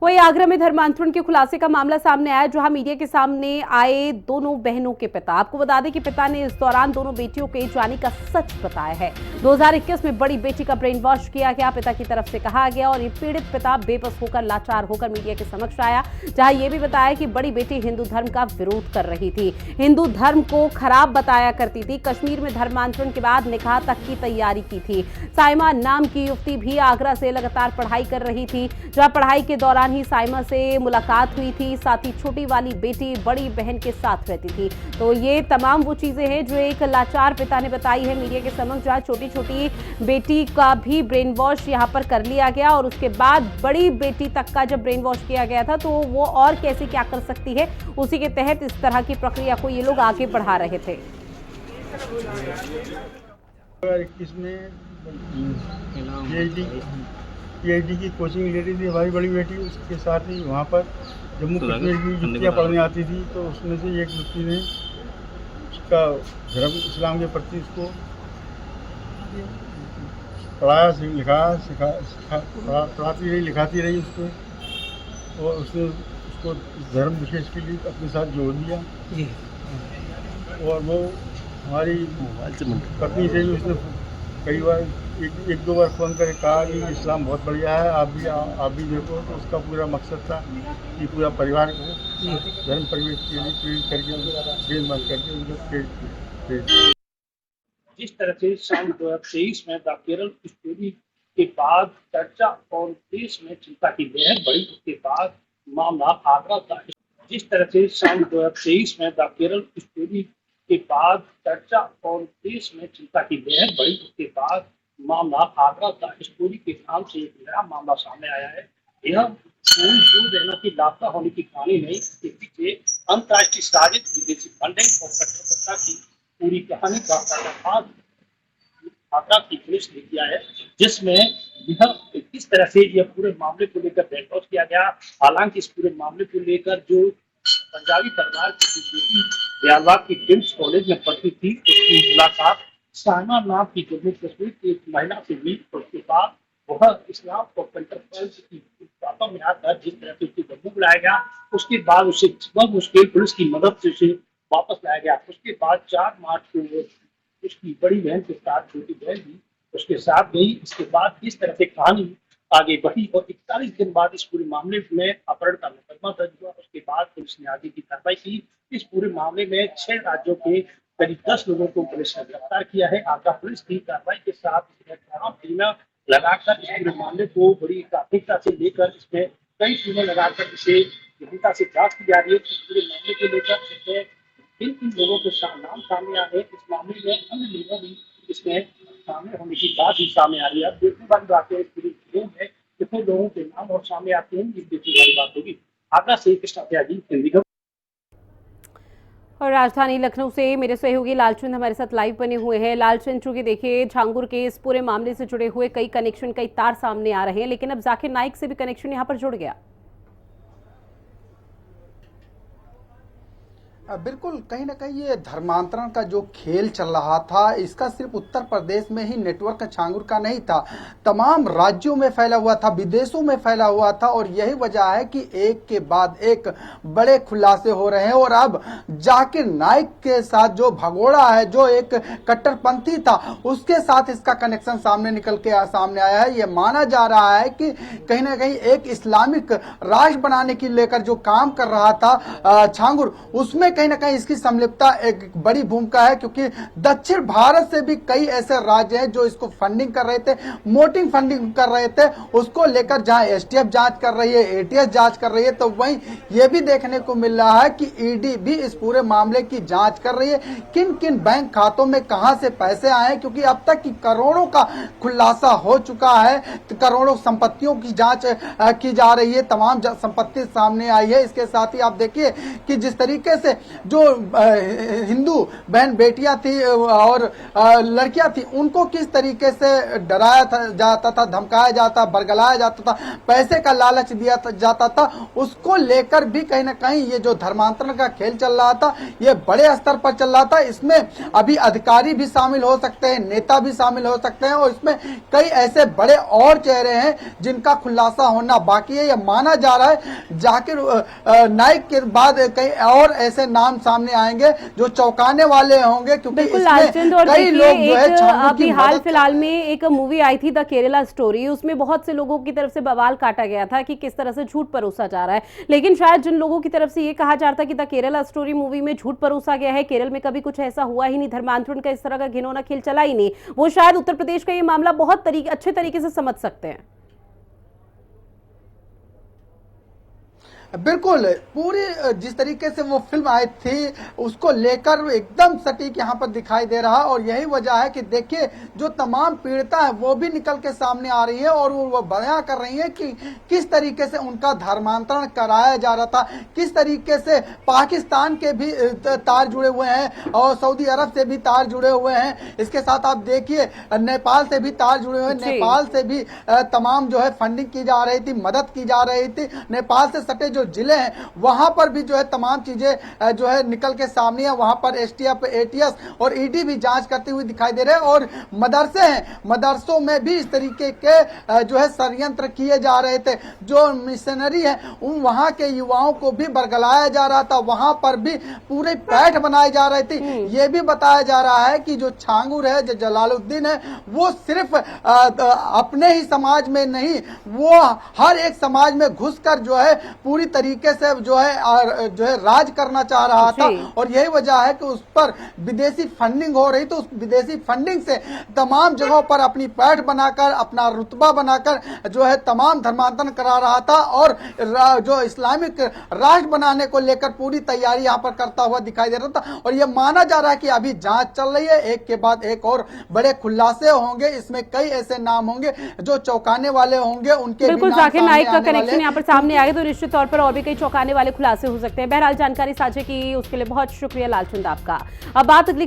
वहीं आगरा में धर्मांतरण के खुलासे का मामला सामने आया, जहां मीडिया के सामने आए दोनों बहनों के पिता। आपको बता दें कि पिता ने इस दौरान दोनों बेटियों के जाने का सच बताया है। 2021 में बड़ी बेटी का ब्रेन वॉश किया गया, पिता की तरफ से कहा गया, और ये पीड़ित पिता बेबस होकर, लाचार होकर मीडिया के समक्ष आया, जहां यह भी बताया कि बड़ी बेटी हिंदू धर्म का विरोध कर रही थी, हिंदू धर्म को खराब बताया करती थी, कश्मीर में धर्मांतरण के बाद निकाह तक की तैयारी की थी। साइमा नाम की युवती भी आगरा से लगातार पढ़ाई कर रही थी, जहां पढ़ाई के दौरान ही साइमा से मुलाकात हुई थी। साथ ही छोटी वाली बेटी बड़ी बहन के साथ रहती थी। तो ये तमाम वो चीजें हैं जो एक लाचार पिता ने बताई है मीडिया के समक्ष, जहां छोटी छोटी बेटी का भी ब्रेन वॉश यहां पर कर लिया गया, और उसके बाद बड़ी बेटी तक का जब ब्रेन वॉश किया गया था तो वो और कैसे क्या कर सकती है, उसी के तहत इस तरह की प्रक्रिया को ये लोग आगे बढ़ा रहे थे। पीएचडी की कोचिंग ले रही थी हमारी बड़ी बेटी, उसके साथ ही वहाँ पर जम्मू कश्मीर की युक्तियाँ पढ़ने आती थी। तो उसमें से एक युक्ति ने उसका धर्म इस्लाम के प्रति उसको पढ़ाया, पढ़ाती रही, लिखाती रही उसको, और उसने उसको धर्म विशेष के लिए अपने साथ जोड़ दिया। और वो हमारी पत्नी से भी उसने कई बार एक दो बार फ़ोन करके कहा कि इस्लाम बहुत बढ़िया है, आप भी देखो। तो उसका पूरा मकसद था कि पूरा परिवार को धर्म परिवेश के लिए प्रेरित करके, बेनमाज करके उनको प्रेरित। जिस तरह से साल 2023 में द केरल स्टोरी के बाद चर्चा और देश में चिंता की लहर बढ़ी, उसके बाद मामला आगरा का। जिस तरह से साल 2023 में द केरल स्टोरी के बाद चर्चा और देश में चिंता की लहर बढ़ी, उसके बाद मामला आगरा का स्टोरी के नाम से एक नया मामला सामने आया है। यह दो बहनों की लापता होने की कहानी नहीं, इसके पीछे अंतर्राष्ट्रीय साजिश, विदेशी फंडिंग और कठोरता की पूरी कहानी का पर्दाफाश आगरा की पुलिस ने किया है, जिसमें यह किस तरह से यह पूरे मामले को लेकर ब्रेकआउट किया गया। हालांकि इस पूरे मामले को लेकर जो पंजाबी परिवार की बेटी दयालबाग की किम्स कॉलेज में पढ़ती थी, उसकी मुलाकात साइमा नाम की जम्मू कश्मीर की एक महिला से हुई। उसके बाद वह इस्लाम और कंटरफर्स की बातों में आकर जिस तरह से उसको जम्मू बुलाया गया, उसके बाद उसे मुश्किल पुलिस की मदद से उसे वापस लाया गया। उसके बाद 4 मार्च को उसकी बड़ी बहन के साथ छोटी बहन भी उसके साथ गई। इसके बाद इस तरह से कहानी आगे बढ़ी और 41 दिन बाद इस पूरे मामले में अपहरण का मुकदमा दर्ज हुआ। उसके बाद पुलिस ने आगे की कार्रवाई की। इस पूरे मामले में 6 राज्यों के करीब 10 लोगों को पुलिस ने गिरफ्तार किया है। आगरा पुलिस की कार्रवाई के साथ तमाम टीमें लगाकर इस पूरे मामले को बड़ी प्राथमिकता से लेकर इसमें कई टीमें लगाकर इसे गंभीरता से जांच की जा रही है। इस पूरे मामले को लेकर इसमें किन लोगों के नाम सामने आए हैं, इस मामले में अन्य लोगों भी इसमें सामने होने की बात भी सामने आ रही है। अब देखने वाली बात है पूरी टीम है कितने लोगों के नाम और सामने आते हैं, ये देखने वाली बात होगी। आगरा से कृष्णा त्यागी, हिंदी खबर। और राजधानी लखनऊ से मेरे सहयोगी लालचंद हमारे साथ लाइव बने हुए हैं। लालचंद, चूंकि देखिए झांगुर के इस पूरे मामले से जुड़े हुए कई कनेक्शन, कई तार सामने आ रहे हैं, लेकिन अब जाकिर नाइक से भी कनेक्शन यहां पर जुड़ गया। बिल्कुल, कहीं ना कहीं ये धर्मांतरण का जो खेल चल रहा था, इसका सिर्फ उत्तर प्रदेश में ही नेटवर्क झांगुर का नहीं था, तमाम राज्यों में फैला हुआ था, विदेशों में फैला हुआ था। और यही वजह है कि एक के बाद एक बड़े खुलासे हो रहे हैं। और अब जाकिर नाइक के साथ जो भगोड़ा है, जो एक कट्टरपंथी था, उसके साथ इसका कनेक्शन सामने निकल के सामने आया है। ये माना जा रहा है कि कहीं ना कहीं एक इस्लामिक राष्ट्र बनाने की लेकर जो काम कर रहा था झांगुर, उसमें कहीं ना कहीं इसकी संलिप्तता एक बड़ी भूमिका है। क्योंकि दक्षिण भारत से भी कई ऐसे राज्य हैं जो इसको फंडिंग कर रहे थे, मोटिंग फंडिंग कर रहे थे, उसको लेकर जहां एसटीएफ जांच कर रही है, एटीएस जांच कर रही है, तो वहीं यह भी देखने को मिल रहा है कि ईडी भी इस पूरे मामले की जांच कर रही है, किन किन बैंक खातों में कहां से पैसे आए हैं। क्योंकि अब तक की करोड़ों का खुलासा हो चुका है, तो करोड़ों संपत्तियों की जांच की जा रही है, तमाम संपत्ति सामने आई है। इसके साथ ही आप देखिए कि जिस तरीके से जो हिंदू बहन बेटियां थी और लड़कियां थी, उनको किस तरीके से डराया जाता था, धमकाया जाता, बरगलाया जाता था, पैसे का लालच दिया जाता था, उसको लेकर भी कहीं ना कहीं ये जो धर्मांतरण का खेल चल रहा था, ये बड़े स्तर पर चल रहा था। इसमें अभी अधिकारी भी शामिल हो सकते हैं, नेता भी शामिल हो सकते हैं, और इसमें कई ऐसे बड़े और चेहरे हैं जिनका खुलासा होना बाकी है। यह माना जा रहा है जाकिर नाइक के बाद कई और ऐसे नाम सामने आएंगे जो चौंकाने वाले होंगे, क्योंकि इसमें कई लोग जो है अभी हाल फिलहाल में एक मूवी आई थी द केरला स्टोरी, उसमें बहुत से लोगों की तरफ से बवाल काटा गया था कि किस तरह से झूठ परोसा जा रहा है, लेकिन शायद जिन लोगों की तरफ से ये कहा जा रहा था कि द केरला स्टोरी मूवी में झूठ परोसा गया है, केरल में कभी कुछ ऐसा हुआ ही नहीं, धर्मांतरण का इस तरह का घिनौना खेल चला ही नहीं, वो शायद उत्तर प्रदेश का ये मामला बहुत अच्छे तरीके से समझ सकते हैं। बिल्कुल, पूरी जिस तरीके से वो फिल्म आई थी उसको लेकर एकदम सटीक यहाँ पर दिखाई दे रहा, और यही वजह है कि देखिए जो तमाम पीड़िता है वो भी निकल के सामने आ रही है और वो बयां कर रही है कि किस तरीके से उनका धर्मांतरण कराया जा रहा था, किस तरीके से पाकिस्तान के भी तार जुड़े हुए हैं और सऊदी अरब से भी तार जुड़े हुए हैं। इसके साथ आप देखिए नेपाल से भी तार जुड़े हुए हैं, नेपाल से भी तमाम जो है फंडिंग की जा रही थी, मदद की जा रही थी। नेपाल से सटे जो जिले हैं वहां पर भी जो है तमाम चीजें जो है निकल के सामने है। वहां पर एसटीएफ, एटीएस और ईडी भी जांच करते हुए दिखाई दे रहे हैं, और मदरसे हैं, मदरसों में भी इस तरीके के जो है षड्यंत्र किए जा रहे थे। जो मिशनरी है उन वहां के युवाओं को भी बरगलाया जा रहा था, वहां पर भी पूरे पैठ बनाई जा रही थी। ये भी बताया जा रहा है कि जो छांगुर है, जो जलालुद्दीन है, वो सिर्फ अपने ही समाज में नहीं, वो हर एक समाज में घुसकर जो है पूरी तरीके से जो है राज करना चाह रहा था, और यही वजह है कि उस पर विदेशी फंडिंग हो रही। तो उस विदेशी फंडिंग से तमाम जगहों पर अपनी पैठ बनाकर, अपना रुतबा बनाकर जो है तमाम धर्मांतरण करा रहा था, और जो इस्लामिक राष्ट्र बनाने को लेकर पूरी तैयारी यहाँ पर करता हुआ दिखाई दे रहा था। और यह माना जा रहा है कि अभी जांच चल रही है, एक के बाद एक और बड़े खुलासे होंगे, इसमें कई ऐसे नाम होंगे जो चौंकाने वाले होंगे। उनके बिल्कुल जाकिर नाइक का कनेक्शन यहाँ पर सामने आए तो निश्चित तौर पर और भी कई चौंकाने वाले खुलासे हो सकते हैं। बहरहाल जानकारी साझा की उसके लिए बहुत शुक्रिया लालचंद आपका। अब बात अगली